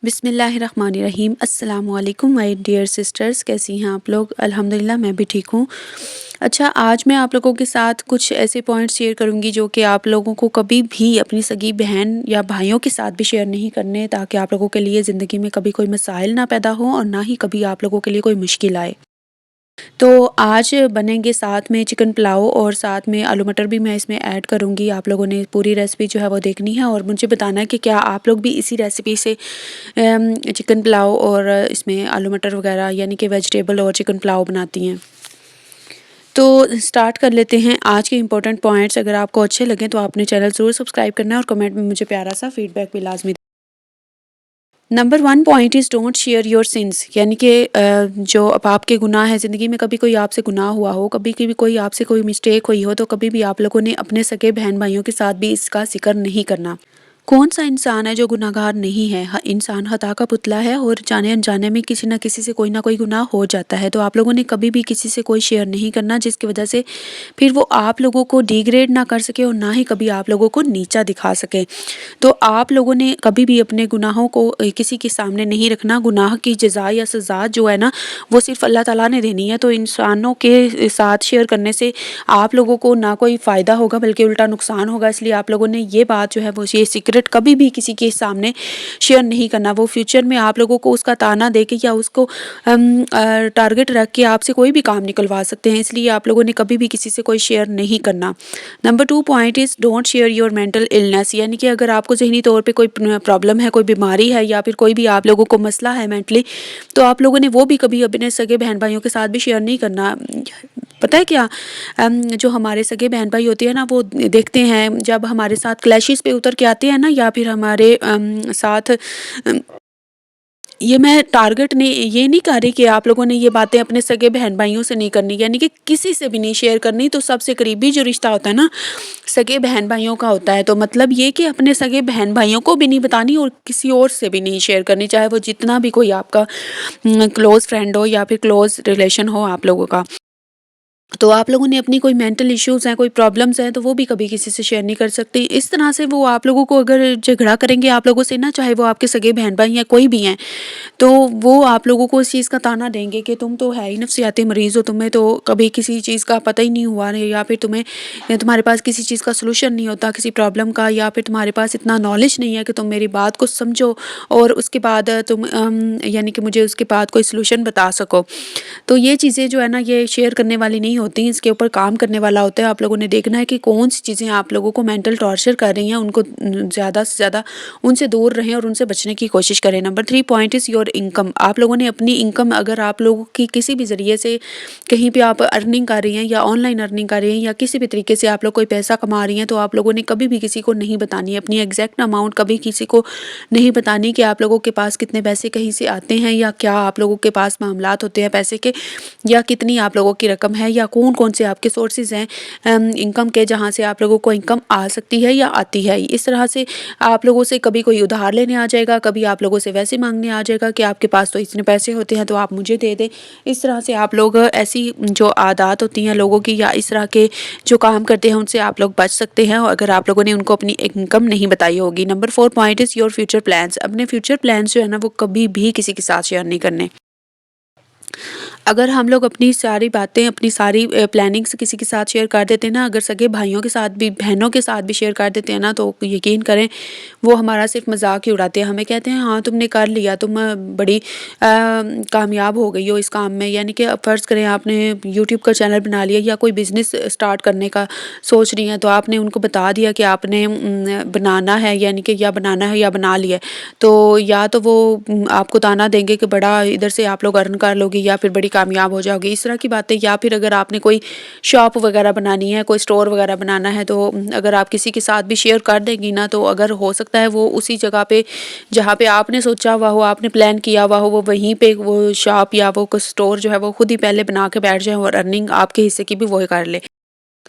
بسم اللہ الرحمن الرحیم۔ السلام علیکم مائی ڈیئر سسٹرز، کیسی ہیں آپ لوگ؟ الحمدللہ میں بھی ٹھیک ہوں۔ اچھا، آج میں آپ لوگوں کے ساتھ کچھ ایسے پوائنٹس شیئر کروں گی جو کہ آپ لوگوں کو کبھی بھی اپنی سگی بہن یا بھائیوں کے ساتھ بھی شیئر نہیں کرنے، تاکہ آپ لوگوں کے لیے زندگی میں کبھی کوئی مسائل نہ پیدا ہوں اور نہ ہی کبھی آپ لوگوں کے لیے کوئی مشکل آئے۔ تو آج بنیں گے ساتھ میں چکن پلاؤ اور ساتھ میں آلو مٹر بھی میں اس میں ایڈ کروں گی۔ آپ لوگوں نے پوری ریسپی جو ہے وہ دیکھنی ہے اور مجھے بتانا ہے کہ کیا آپ لوگ بھی اسی ریسپی سے چکن پلاؤ اور اس میں آلو مٹر وغیرہ یعنی کہ ویجیٹیبل اور چکن پلاؤ بناتی ہیں۔ تو سٹارٹ کر لیتے ہیں آج کے امپورٹنٹ پوائنٹس۔ اگر آپ کو اچھے لگیں تو آپ نے چینل ضرور سبسکرائب کرنا ہے اور کمنٹ میں مجھے پیارا سا فیڈ بیک بھی لازمی۔ Number 1 point is don't share your since, یعنی کہ جو اب آپ کے گناہ ہیں، زندگی میں کبھی کوئی آپ سے گناہ ہوا ہو، کبھی کوئی آپ سے کوئی مسٹیک ہوئی ہو، تو کبھی بھی آپ لوگوں نے اپنے سگے بہن بھائیوں کے ساتھ بھی اس کا ذکر نہیں کرنا۔ کون سا انسان ہے جو گناہ گار نہیں ہے؟ انسان خطا کا پتلا ہے اور جانے انجانے میں کسی نہ کسی سے کوئی نہ کوئی گناہ ہو جاتا ہے۔ تو آپ لوگوں نے کبھی بھی کسی سے کوئی شیئر نہیں کرنا جس کی وجہ سے پھر وہ آپ لوگوں کو ڈیگریڈ نہ کر سکے اور نہ ہی کبھی آپ لوگوں کو نیچا دکھا سکے۔ تو آپ لوگوں نے کبھی بھی اپنے گناہوں کو کسی کے سامنے نہیں رکھنا۔ گناہ کی جزا یا سزا جو ہے نا، وہ صرف اللہ تعالیٰ نے دینی ہے۔ تو انسانوں کے ساتھ شیئر کرنے سے آپ لوگوں کو نہ کوئی فائدہ ہوگا بلکہ الٹا نقصان ہوگا۔ اس لیے آپ لوگوں نے یہ بات جو ہے وہ یہ سیکرٹ کبھی بھی کسی کے سامنے شیئر نہیں کرنا۔ وہ فیوچر میں آپ لوگوں کو اس کا تانا دے کے یا اس کو ٹارگٹ رکھ کے آپ سے کوئی بھی کام نکلوا سکتے ہیں۔ اس لیے آپ لوگوں نے کبھی بھی کسی سے کوئی شیئر نہیں کرنا۔ Number 2 point is don't share your mental illness, یعنی کہ اگر آپ کو ذہنی طور پہ کوئی پرابلم ہے، کوئی بیماری ہے یا پھر کوئی بھی آپ لوگوں کو مسئلہ ہے مینٹلی، تو آپ لوگوں نے وہ بھی کبھی اپنے سگے بہن بھائیوں کے ساتھ بھی شیئر نہیں کرنا۔ پتہ ہے کیا، جو ہمارے سگے بہن بھائی ہوتے ہیں نا، وہ دیکھتے ہیں جب ہمارے ساتھ کلیشز پہ اتر کے آتے ہیں نا، یا پھر ہمارے ساتھ یہ میں ٹارگٹ یہ نہیں کہہ رہی کہ آپ لوگوں نے یہ باتیں اپنے سگے بہن بھائیوں سے نہیں کرنی، یعنی کہ کسی سے بھی نہیں شیئر کرنی۔ تو سب سے قریبی جو رشتہ ہوتا ہے نا، سگے بہن بھائیوں کا ہوتا ہے۔ تو مطلب یہ کہ اپنے سگے بہن بھائیوں کو بھی نہیں بتانی اور کسی اور سے بھی نہیں شیئر کرنی، چاہے وہ جتنا بھی کوئی آپ کا کلوز فرینڈ ہو یا پھر کلوز ریلیشن ہو آپ لوگوں کا۔ تو آپ لوگوں نے اپنی کوئی مینٹل ایشوز ہیں، کوئی پرابلمز ہیں، تو وہ بھی کبھی کسی سے شیئر نہیں کر سکتے۔ اس طرح سے وہ آپ لوگوں کو اگر جھگڑا کریں گے آپ لوگوں سے نا، چاہے وہ آپ کے سگے بہن بھائی یا کوئی بھی ہیں، تو وہ آپ لوگوں کو اس چیز کا تانا دیں گے کہ تم تو ہے ہی نفسیاتی مریض ہو، تمہیں تو کبھی کسی چیز کا پتہ ہی نہیں ہوا، یا پھر تمہارے پاس کسی چیز کا سلوشن نہیں ہوتا کسی پرابلم کا، یا پھر تمہارے پاس اتنا نالج نہیں ہے کہ تم میری بات کو سمجھو اور اس کے بعد تم یعنی کہ مجھے اس کے بعد کوئی سلوشن بتا سکو۔ تو یہ چیزیں جو ہے نا، یہ شیئر کرنے والی نہیں ہوتی، اس کے اوپر کام کرنے والا ہوتا ہے۔ آپ لوگوں نے دیکھنا ہے کہ کون سی چیزیں آپ لوگوں کو مینٹل ٹارچر کر رہی ہیں، ان کو زیادہ سے زیادہ ان سے دور رہیں اور ان سے بچنے کی کوشش کریں۔ Number 3 point is your income. آپ لوگوں نے اپنی انکم، اگر آپ لوگوں کی کسی بھی ذریعے سے کہیں پہ آپ ارننگ کر رہی ہیں یا آن لائن ارننگ کر رہی ہیں یا کسی بھی طریقے سے آپ لوگ کوئی پیسہ کما رہی ہیں، تو آپ لوگوں نے کبھی بھی کسی کو نہیں بتانی ہے اپنی ایگزیکٹ اماؤنٹ، کبھی کسی کو نہیں بتانی کہ آپ لوگوں کے پاس کتنے پیسے کہیں سے آتے ہیں یا کیا آپ لوگوں کے پاس معاملات ہوتے ہیں پیسے کے، یا کتنی آپ لوگوں کی رقم ہے، یا کون سے آپ کے سورسز ہیں انکم کے جہاں سے آپ لوگوں کو انکم آ سکتی ہے یا آتی ہے۔ اس طرح سے آپ لوگوں سے کبھی کوئی ادھار لینے آ جائے گا، کبھی آپ لوگوں سے ویسے مانگنے آ جائے گا کہ آپ کے پاس تو اتنے پیسے ہوتے ہیں تو آپ مجھے دے دیں۔ اس طرح سے آپ لوگ ایسی جو عادات ہوتی ہیں لوگوں کی یا اس طرح کے جو کام کرتے ہیں ان سے آپ لوگ بچ سکتے ہیں اگر آپ لوگوں نے ان کو اپنی انکم نہیں بتائی ہوگی۔ Number 4 point is your future plans. اپنے فیوچر پلانس جو ہے نا، وہ کبھی بھی کسی کے ساتھ شیئر نہیں کرنے۔ اگر ہم لوگ اپنی ساری باتیں، اپنی ساری پلاننگس کسی کے ساتھ شیئر کر دیتے ہیں نا، اگر سگے بھائیوں کے ساتھ بھی، بہنوں کے ساتھ بھی شیئر کر دیتے ہیں نا، تو یقین کریں وہ ہمارا صرف مذاق ہی اڑاتے ہیں۔ ہمیں کہتے ہیں ہاں تم نے کر لیا، تم بڑی کامیاب ہو گئی ہو اس کام میں، یعنی کہ فرض کریں آپ نے یوٹیوب کا چینل بنا لیا یا کوئی بزنس اسٹارٹ کرنے کا سوچ رہی ہیں، تو آپ نے ان کو بتا دیا کہ آپ نے بنانا ہے، یعنی کہ یا بنانا ہے یا بنا لیا ہے، تو یا تو وہ آپ کو تانا دیں گے کہ بڑا ادھر سے آپ لوگ ارن کر لو گی یا پھر بڑی کامیاب ہو جاؤ گی، اس طرح کی باتیں۔ یا پھر اگر آپ نے کوئی شاپ وغیرہ بنانی ہے، کوئی سٹور وغیرہ بنانا ہے، تو اگر آپ کسی کے ساتھ بھی شیئر کر دیں گی نا، تو اگر ہو سکتا ہے وہ اسی جگہ پہ جہاں پہ آپ نے سوچا ہوا ہو، آپ نے پلان کیا ہوا ہو، وہ وہیں پہ وہ شاپ یا وہ سٹور جو ہے وہ خود ہی پہلے بنا کے بیٹھ جائیں اور ارننگ آپ کے حصے کی بھی وہ کر لے۔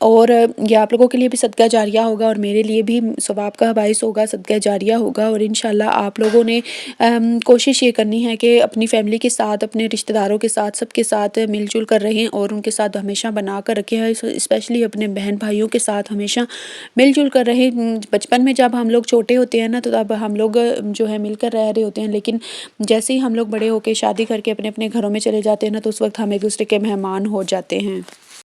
اور یہ آپ لوگوں کے لیے بھی صدقہ جاریہ ہوگا اور میرے لیے بھی ثواب کا باعث ہوگا، صدقہ جاریہ ہوگا، اور انشاءاللہ آپ لوگوں نے کوشش یہ کرنی ہے کہ اپنی فیملی کے ساتھ، اپنے رشتہ داروں کے ساتھ، سب کے ساتھ مل جل کر رہیں اور ان کے ساتھ ہمیشہ بنا کر رکھیں، اسپیشلی اپنے بہن بھائیوں کے ساتھ ہمیشہ مل جل کر رہیں۔ بچپن میں جب ہم لوگ چھوٹے ہوتے ہیں نا تو تب ہم لوگ جو ہے مل کر رہ رہے ہوتے ہیں، لیکن جیسے ہی ہم لوگ بڑے ہو کے شادی کر کے اپنے اپنے گھروں میں چلے جاتے ہیں نا تو اس وقت ہم ایک دوسرے کے مہمان ہو جاتے ہیں۔